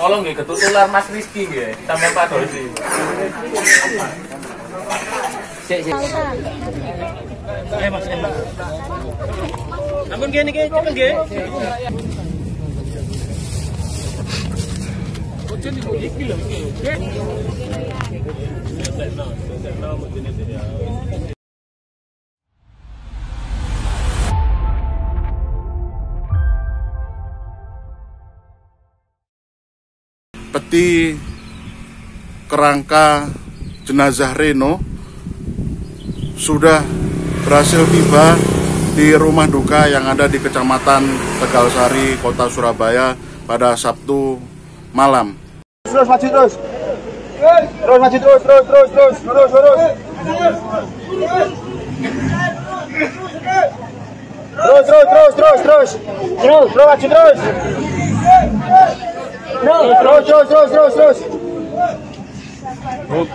Tolong nggih ketutulan Mas Rizky nggih, sampe Pak Dosi. Sik. Mas. Ampun nggih niki cepet nggih. Peti kerangka jenazah Reno sudah berhasil tiba di rumah duka yang ada di Kecamatan Tegalsari, Kota Surabaya pada Sabtu malam. Terus maju terus. Terus maju terus. Terus maju terus. Terus. Hop.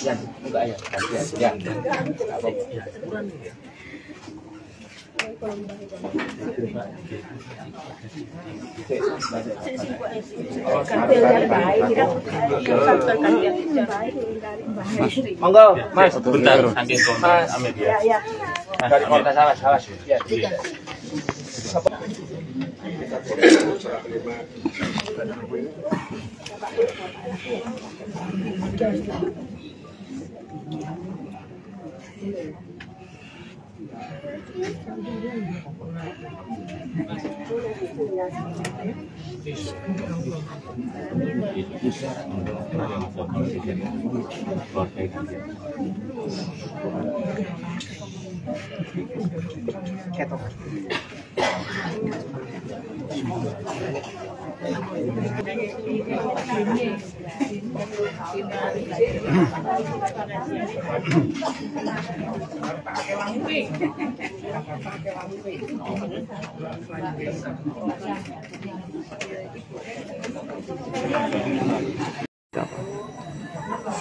Yan. Buka ya. Yan. Monggo, Mas. Bentar, saking kontak ame dia. Iya. Salah. Ya.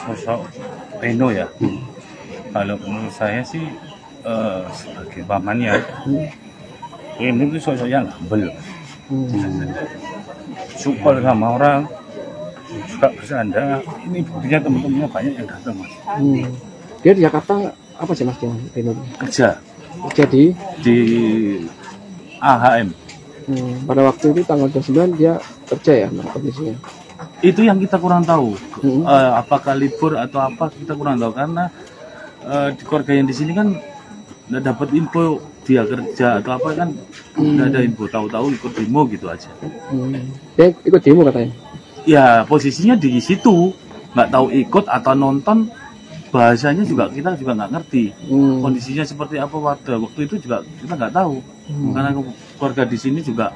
Sosok Reno ya, kalau menurut saya sih sebagai pamannya, Reno itu sosok yang humble, support sama orang, suka bercanda. Ini buktinya teman-temannya banyak yang datang, Mas. Dia di Jakarta apa sih Mas Reno? Kerja di AHM. Pada waktu itu tanggal 29 dia kerja ya kondisinya. Itu yang kita kurang tahu, apakah libur atau apa kita kurang tahu, karena di keluarga yang di sini kan nggak dapat info dia kerja atau apa, kan nggak ada info, tahu-tahu ikut demo gitu aja. Dia ikut demo katanya? Ya posisinya di situ, nggak tahu ikut atau nonton, bahasanya juga kita juga nggak ngerti kondisinya seperti apa pada waktu itu, juga kita nggak tahu, karena keluarga di sini juga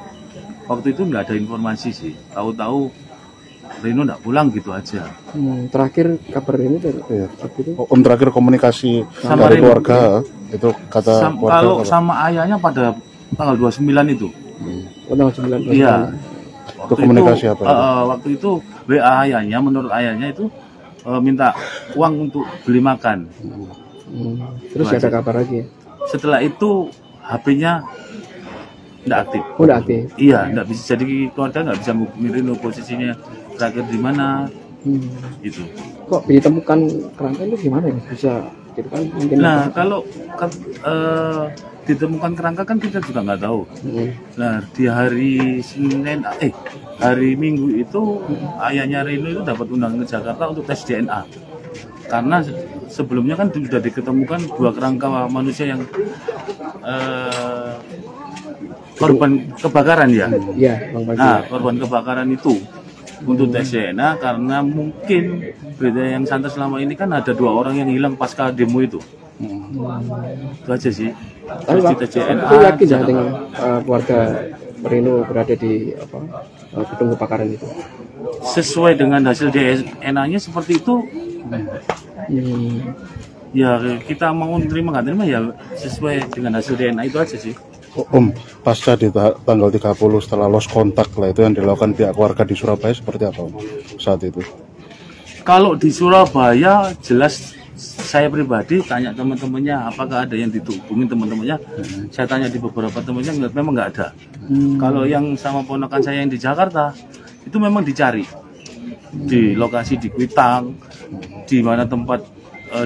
waktu itu nggak ada informasi sih, tahu-tahu Reno nggak pulang gitu aja. Terakhir kabar ini dari Om terakhir komunikasi sama dari Reno, keluarga itu kata keluarga kalau apa? sama ayahnya pada tanggal 29 itu. Tanggal 9. Iya. Itu komunikasi apa? Waktu itu WA ayahnya, menurut ayahnya itu minta uang untuk beli makan. Terus ada kabar lagi? Setelah itu HP-nya Nggak aktif. Oh, udah aktif. Iya, nggak bisa, jadi keluarga nggak bisa menghubungi Rino posisinya terakhir di mana. Gitu. Kok ditemukan kerangka itu gimana ya? Bisa gitu kan mungkin. Nah, kalau ditemukan kerangka kan kita juga nggak tahu. Nah, di hari hari Minggu itu ayahnya Rino itu dapat undangan ke Jakarta untuk tes DNA. Karena sebelumnya kan sudah diketemukan 2 kerangka manusia yang korban kebakaran ya. Iya, Bang Panji. Nah, korban kebakaran itu untuk tes DNA karena mungkin berita yang santer selama ini kan ada 2 orang yang hilang pasca demo itu. Itu aja sih. Tapi Terus Pak, di tes DNA. itu yakin ya dengan keluarga Rino berada di gedung kebakaran itu? Sesuai dengan hasil DNA-nya seperti itu. Ya kita mau terima nggak terima ya sesuai dengan hasil DNA itu aja sih. Om, pasca di tanggal 30 setelah lost kontak lah itu yang dilakukan pihak keluarga di Surabaya seperti apa Om saat itu? Kalau di Surabaya jelas saya pribadi tanya teman-temannya apakah ada yang dihubungin teman-temannya. Saya tanya di beberapa temannya memang nggak ada. Kalau yang sama ponakan saya yang di Jakarta itu memang dicari di lokasi di Kuitang, di mana tempat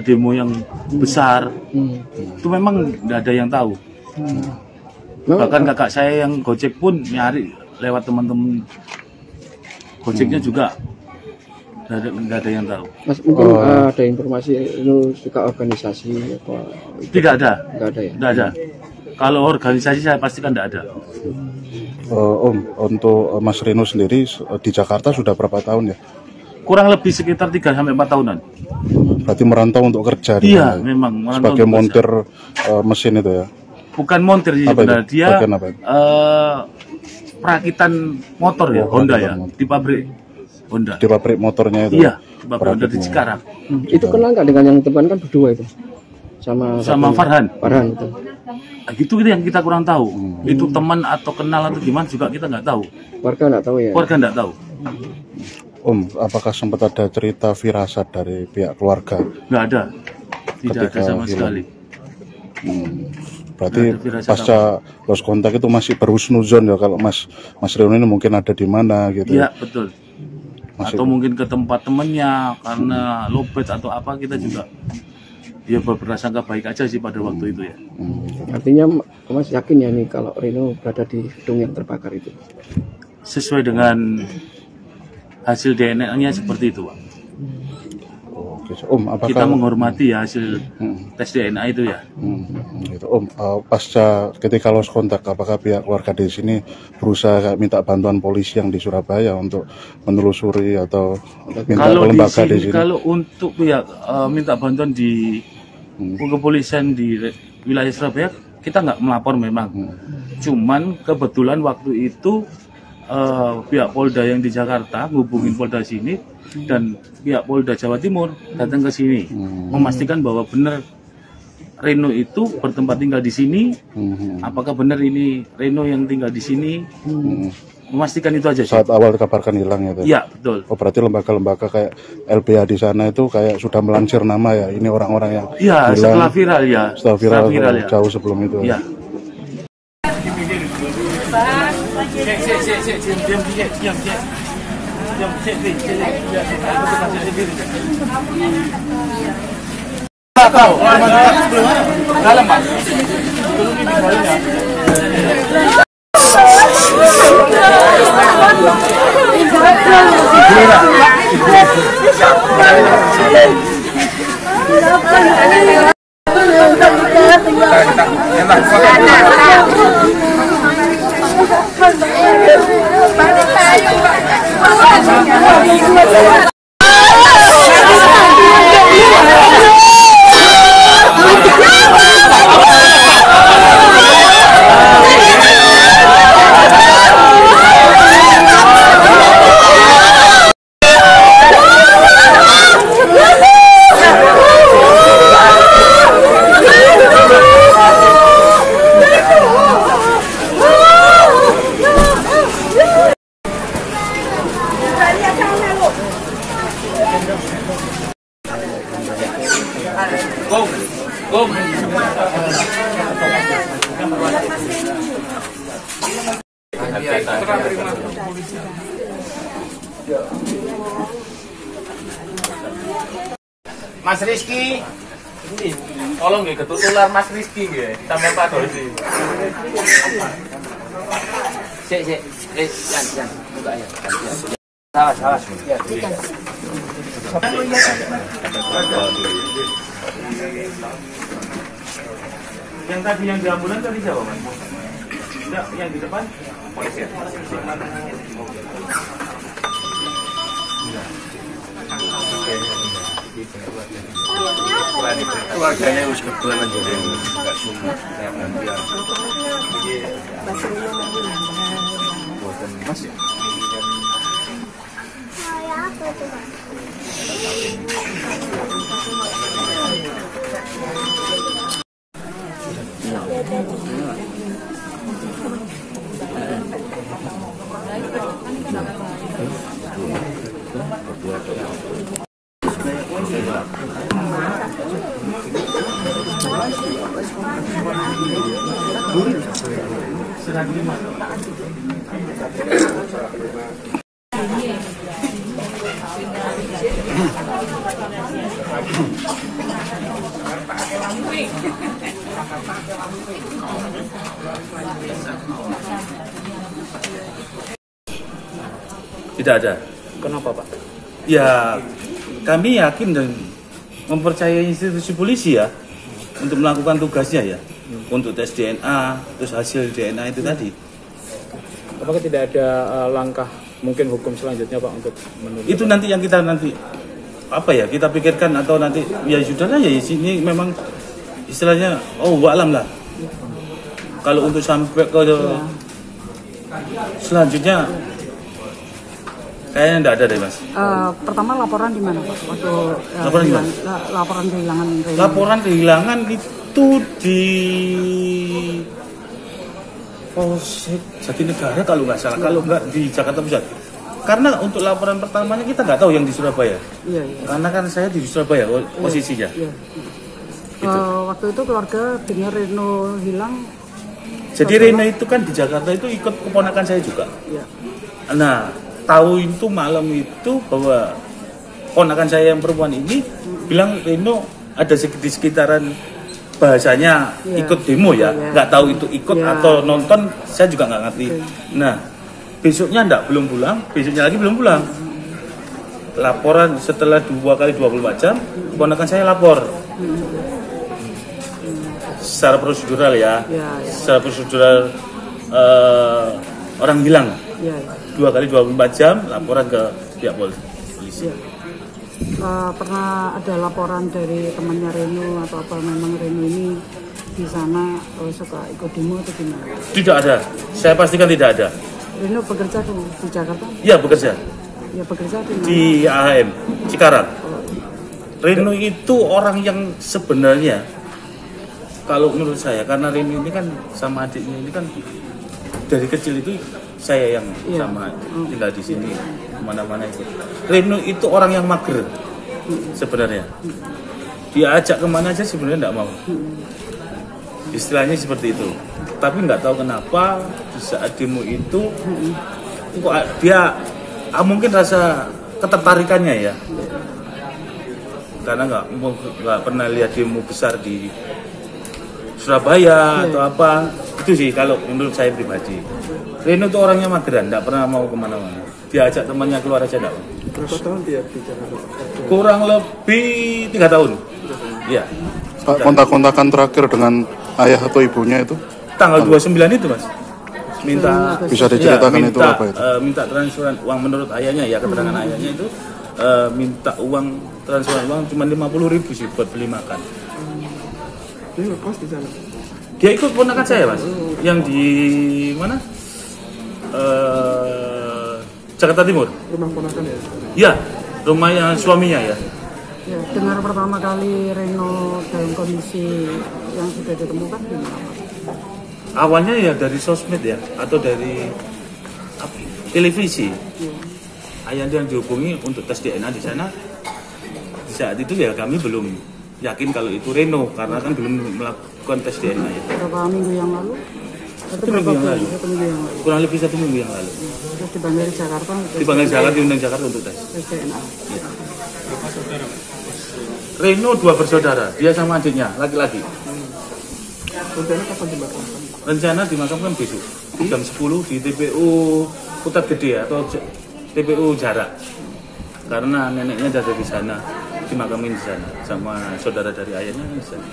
demo yang besar itu memang nggak ada yang tahu. Bahkan kakak saya yang Gojek pun nyari lewat teman-teman Gojeknya juga nggak ada yang tahu. Mas, mungkin ada informasi itu suka organisasi apa? Tidak ada. Nggak ada ya? Nggak ada. Kalau organisasi saya pastikan nggak ada. Om, untuk Mas Rino sendiri di Jakarta sudah berapa tahun ya? Kurang lebih sekitar 3 sampai 4 tahunan. Berarti merantau untuk kerja. Iya, memang merantau sebagai untuk montir mesin itu ya. Bukan montir sih sebenarnya, dia perakitan motor ya, Honda ya, di pabrik Honda. Di pabrik motornya itu. Iya, di pabrik Honda di Cikarang. Itu kenal nggak dengan yang teman kan berdua itu? Sama Farhan. Farhan itu. Nah, itu yang kita kurang tahu. Itu teman atau kenal atau gimana juga kita nggak tahu. Warga nggak tahu ya? Warga nggak tahu. Om, apakah sempat ada cerita firasat dari pihak keluarga? Nggak ada. Tidak Ketika ada sama hilang. sekali. Berarti pasca lost kontak itu masih berhusnuzon ya kalau Mas Rino ini mungkin ada di mana gitu. Iya, betul. Atau mungkin ke tempat temennya karena lobet atau apa, kita juga ya berprasangka baik aja sih pada waktu itu ya. Artinya Mas yakin ya nih kalau Rino berada di gedung yang terbakar itu? Sesuai dengan hasil DNA-nya seperti itu, Pak. Oke, Om, apakah kita menghormati ya hasil tes DNA itu ya. Gitu. Om, pasca ketika lost kontak, apakah pihak keluarga di sini berusaha minta bantuan polisi yang di Surabaya untuk menelusuri atau minta kalau lembaga di sini? Kalau untuk pihak minta bantuan di kepolisian di wilayah Surabaya, kita nggak melapor memang. Cuman kebetulan waktu itu pihak Polda yang di Jakarta ngubungin Polda sini dan pihak Polda Jawa Timur datang ke sini memastikan bahwa benar Rino itu bertempat tinggal di sini. Apakah benar ini Rino yang tinggal di sini? Memastikan itu aja. Saat awal dikabarkan hilang ya? Iya, betul. Oh, berarti lembaga-lembaga kayak LBH di sana itu kayak sudah melansir nama ya? Ini orang-orang yang iya, hilang. Setelah viral ya. Setelah viral ya. Jauh sebelum itu. Iya. Tahu, dalam Pak. Belum Mas Rizky, tolong nggih ketutular Mas Rizky nggih, sampe Pak Dosi. Sik, Yan, buka ya. Sawas. Ya, Yang tadi yang di ambulan tadi siapa, Mas? Enggak, yang di depan polisi. Keluarganya harus kebetulan jadi enggak semua. Mas. Tidak ada. Kenapa, Pak? Ya, kami yakin dan mempercayai institusi polisi ya untuk melakukan tugasnya ya, untuk tes DNA, terus hasil DNA itu tadi. Apakah tidak ada langkah mungkin hukum selanjutnya, Pak, untuk menunda? Itu nanti yang kita kita pikirkan atau nanti ya sudahlah ya sini memang istilahnya alam lah. Kalau untuk sampai ke selanjutnya kayaknya enggak ada deh, Mas. Pertama laporan di mana, Pak? Waktu Laporan di mana? Laporan kehilangan Reno. Laporan kehilangan itu di Polsek Jatinegara kalau nggak salah, kalau nggak di Jakarta Pusat. Karena untuk laporan pertamanya kita nggak tahu yang di Surabaya. Iya. Karena kan saya di Surabaya posisinya. Iya. Waktu itu keluarga dengar Reno hilang. Jadi Reno itu kan di Jakarta itu ikut keponakan saya juga. Iya. Nah, tahu itu malam itu bahwa ponakan saya yang perempuan ini bilang Reno ada di sekitaran, bahasanya ikut demo ya, nggak tahu itu ikut atau nonton, saya juga nggak ngerti. Nah, besoknya belum pulang, besoknya lagi belum pulang. Laporan setelah 2 kali 24 jam, ponakan saya lapor. Secara prosedural ya, secara prosedural orang hilang. 2 kali 24 jam laporan ke pihak polisi. Pernah ada laporan dari temannya Reno atau apa memang Reno ini di sana suka ikut demo atau gimana? Tidak ada, saya pastikan tidak ada. Reno bekerja di Jakarta? Iya, bekerja. Ya bekerja di AHM Cikarang. Reno itu orang yang sebenarnya kalau menurut saya, karena Reno ini kan sama adiknya ini kan dari kecil itu saya yang sama tinggal di sini kemana-mana itu. Reno itu orang yang mager sebenarnya. Dia ajak kemana aja sebenarnya nggak mau. Istilahnya seperti itu. Tapi nggak tahu kenapa di saat demo itu kok dia mungkin rasa ketertarikannya ya. Karena nggak pernah lihat demo besar di Surabaya atau apa. Itu sih kalau menurut saya pribadi. Reno itu orangnya mageran, nggak pernah mau kemana-mana. Dia ajak temannya keluar aja nggak. Berapa tahun dia di Jakarta? Kurang lebih 3 tahun. Iya. Pak, kontak-kontakan terakhir dengan ayah atau ibunya itu? Tanggal 29 itu, Mas. Bisa diceritakan itu apa itu? Minta transferan uang menurut ayahnya ya, keterangan ayahnya itu minta uang transferan uang cuma 50.000 sih buat beli makan. Dia ngekos di sana. Dia ikut ponakan saya, Mas. Yang di mana? Jakarta Timur. Rumah ponakan ya? Ya, rumahnya suaminya ya. Ya, dengar pertama kali Reno dalam kondisi yang sudah ditemukan gimana? Awalnya ya dari sosmed ya, atau dari televisi. Ayahnya yang dihubungi untuk tes DNA di sana. Di saat itu ya kami belum yakin kalau itu Reno karena kan belum melakukan tes DNA ya. Beberapa minggu yang lalu? Satu minggu yang lalu. Kurang lebih 1 minggu yang lalu. Terus dipanggil di Jakarta. Dipanggil Jakarta, diundang Jakarta untuk tes. DNA. Reno 2 bersaudara, dia sama adiknya, laki-laki. Rencana kapan dimakamkan? Rencana dimakamkan besok jam 10 di TPU Putat Gede atau TPU Jarak. Karena neneknya ada di sana, dimakamin di sana sama saudara dari ayahnya di sana.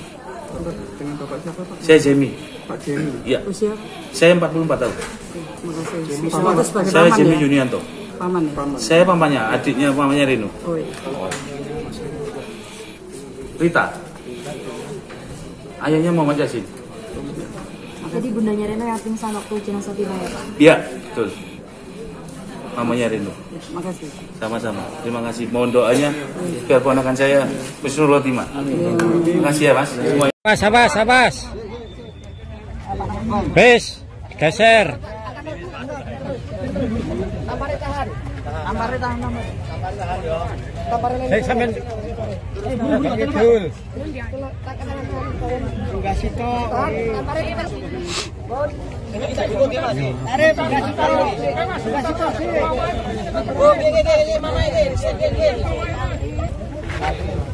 Dengan bapak siapa Pak? Saya Jemi. Pak Jemi. Iya. Usia? Saya 44 tahun. Terima kasih. Paman itu sebagai Saya paman Jemi ya? Junianto. Paman ya? Saya pamannya, adiknya pamannya Reno. Oh iya. Rita. Ayahnya Muhammad Yasin. Jadi bundanya Reno yang pingsan waktu jenazah tiba ya Pak? Iya, betul. Mamanya Reno. Terima kasih. Sama-sama. Terima kasih. Mohon doanya biar ponakan saya husnul khotimah. Terima kasih ya Mas. Semua. Sabas. Bis, geser. Saya sampean Kidul. Enggak situ.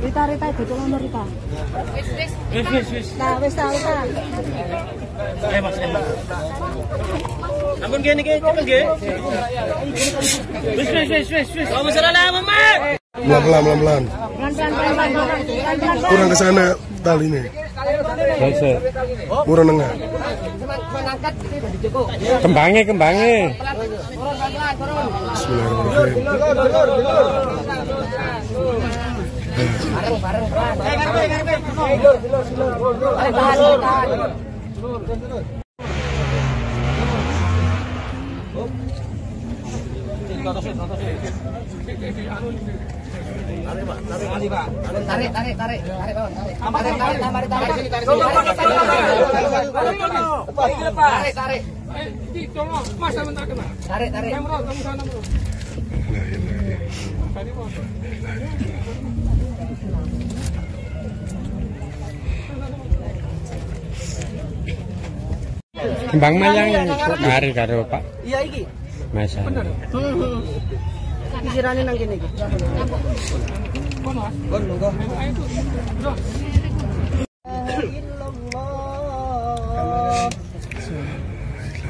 Rita itu tolong Rita. Wis. Nah, wis ta. Mas. Ampun gini cepet nggih. Wis. Kamu salah Muhammad. Pelan-pelan. Kurang ke sana talinya. Geser. Kurang nengah. Kembangnya. Kembang mayang mari karo Pak. Iya iki. Mas. Pisirane nang kene iki. Kon monggo.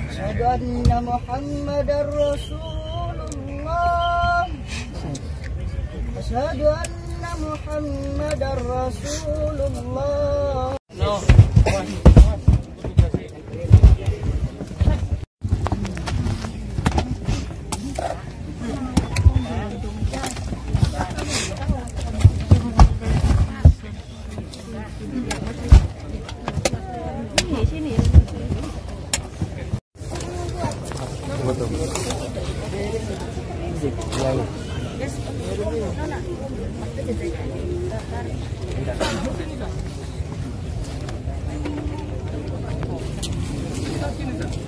Asyhadu anna Muhammadar Rasulullah. Asyhadu anna Muhammadar Rasulullah.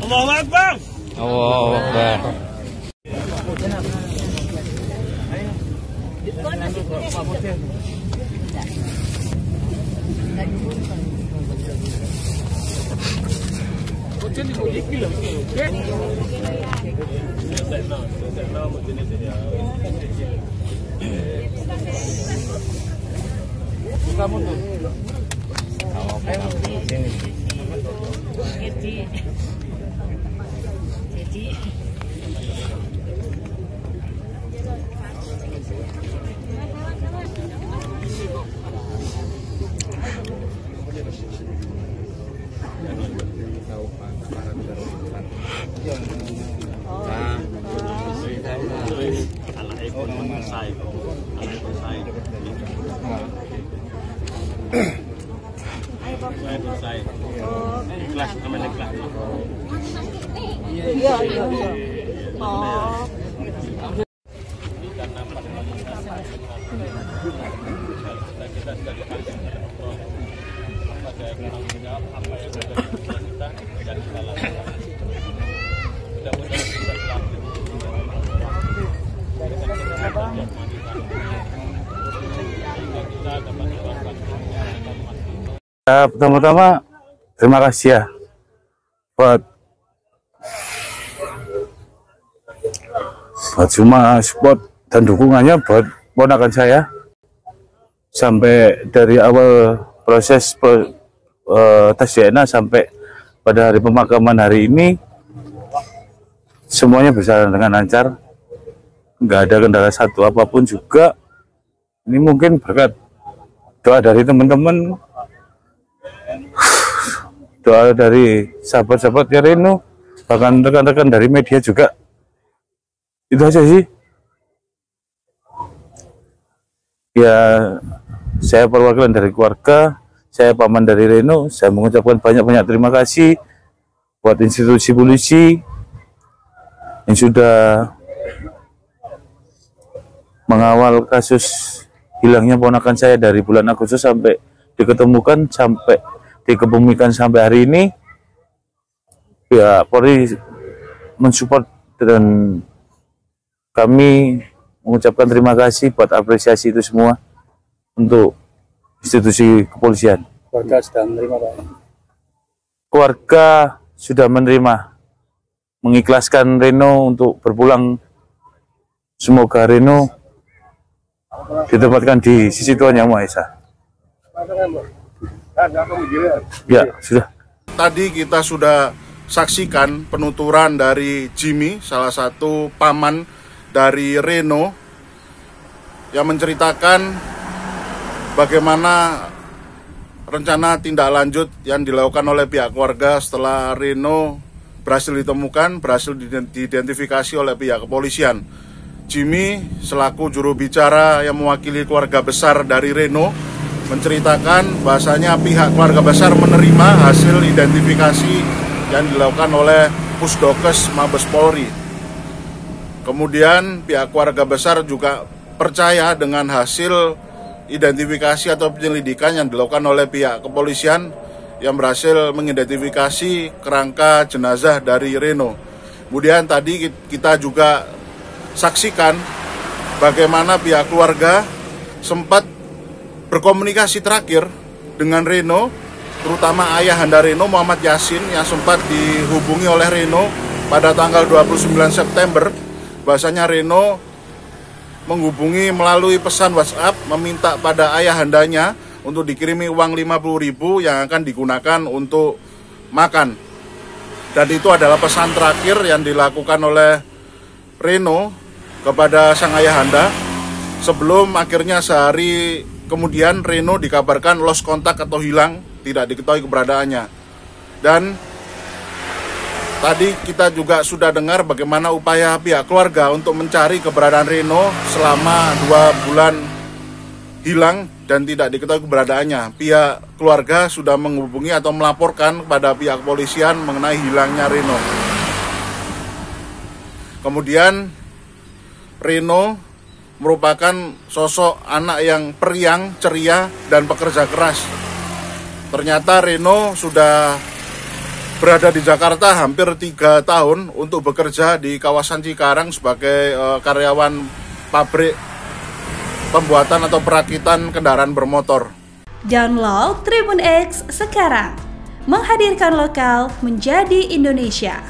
Allahu Akbar. Pertama-tama terima kasih ya buat Cuma support dan dukungannya buat ponakan saya sampai dari awal proses tes DNA sampai pada hari pemakaman hari ini semuanya berjalan dengan lancar, nggak ada kendala satu apapun juga. Ini mungkin berkat doa dari teman-teman, doa dari sahabat-sahabatnya Reno, bahkan rekan-rekan dari media juga. Itu aja sih. Ya, saya perwakilan dari keluarga, saya paman dari Reno, saya mengucapkan banyak-banyak terima kasih buat institusi polisi yang sudah mengawal kasus hilangnya ponakan saya dari bulan Agustus sampai diketemukan, sampai dikebumikan sampai hari ini. Ya, Polri mensupport dan kami mengucapkan terima kasih buat apresiasi itu semua untuk institusi kepolisian. Keluarga sudah menerima, Pak? Keluarga sudah menerima, mengikhlaskan Reno untuk berpulang. Semoga Reno ditempatkan di sisi Tuhan Yang Maha Esa. Ya, sudah. Tadi kita sudah saksikan penuturan dari Jimmy, salah satu paman dari Reno, yang menceritakan bagaimana rencana tindak lanjut yang dilakukan oleh pihak keluarga setelah Reno berhasil ditemukan, berhasil diidentifikasi oleh pihak kepolisian. Jimmy selaku juru bicara yang mewakili keluarga besar dari Reno menceritakan bahasanya pihak keluarga besar menerima hasil identifikasi yang dilakukan oleh Pusdokes Mabes Polri. Kemudian pihak keluarga besar juga percaya dengan hasil identifikasi atau penyelidikan yang dilakukan oleh pihak kepolisian yang berhasil mengidentifikasi kerangka jenazah dari Reno. Kemudian tadi kita juga saksikan bagaimana pihak keluarga sempat berkomunikasi terakhir dengan Reno, terutama ayahanda Reno, Muhammad Yasin, yang sempat dihubungi oleh Reno pada tanggal 29 September. Bahasanya Reno menghubungi melalui pesan WhatsApp meminta pada ayahandanya untuk dikirimi uang 50.000 yang akan digunakan untuk makan. Dan itu adalah pesan terakhir yang dilakukan oleh Reno kepada sang ayahanda sebelum akhirnya sehari kemudian Reno dikabarkan lost kontak atau hilang, tidak diketahui keberadaannya. Dan tadi kita juga sudah dengar bagaimana upaya pihak keluarga untuk mencari keberadaan Reno selama 2 bulan hilang dan tidak diketahui keberadaannya. Pihak keluarga sudah menghubungi atau melaporkan kepada pihak kepolisian mengenai hilangnya Reno. Kemudian Reno merupakan sosok anak yang periang, ceria, dan pekerja keras. Ternyata Reno sudah berada di Jakarta hampir 3 tahun untuk bekerja di kawasan Cikarang sebagai karyawan pabrik pembuatan atau perakitan kendaraan bermotor. Download Tribun X sekarang, menghadirkan lokal menjadi Indonesia.